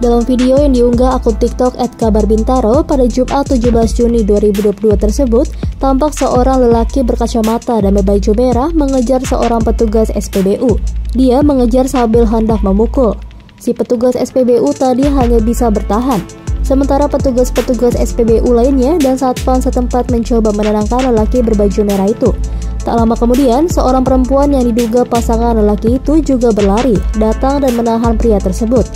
Dalam video yang diunggah akun TikTok @kabarbintaro pada Jumat 17 Juni 2022 tersebut, tampak seorang lelaki berkacamata dan berbaju merah mengejar seorang petugas SPBU. Dia mengejar sambil hendak memukul. Si petugas SPBU tadi hanya bisa bertahan, sementara petugas-petugas SPBU lainnya dan satpam setempat mencoba menenangkan lelaki berbaju merah itu. Tak lama kemudian, seorang perempuan yang diduga pasangan lelaki itu juga berlari, datang dan menahan pria tersebut.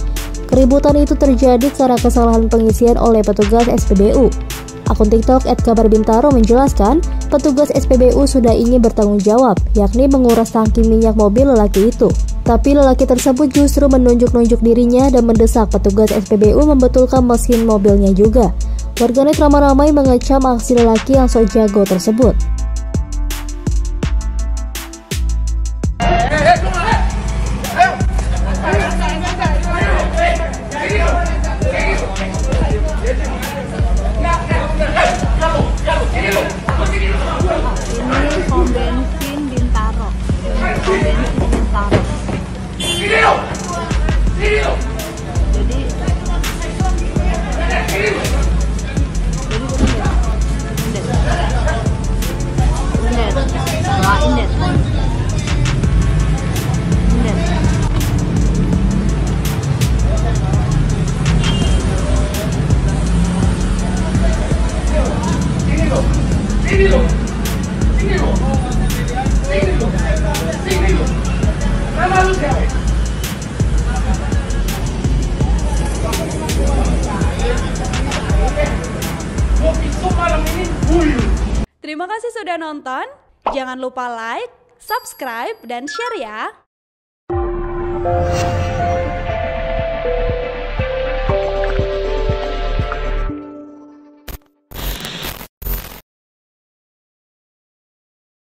Keributan itu terjadi karena kesalahan pengisian oleh petugas SPBU. Akun TikTok @kabarbintaro menjelaskan, petugas SPBU sudah ingin bertanggung jawab, yakni menguras tangki minyak mobil lelaki itu. Tapi lelaki tersebut justru menunjuk-nunjuk dirinya dan mendesak petugas SPBU membetulkan mesin mobilnya juga. Warganet ramai-ramai mengecam aksi lelaki yang sok jago tersebut. Ini pom bensin Bintaro. Terima kasih sudah nonton. Jangan lupa like, subscribe, dan share ya.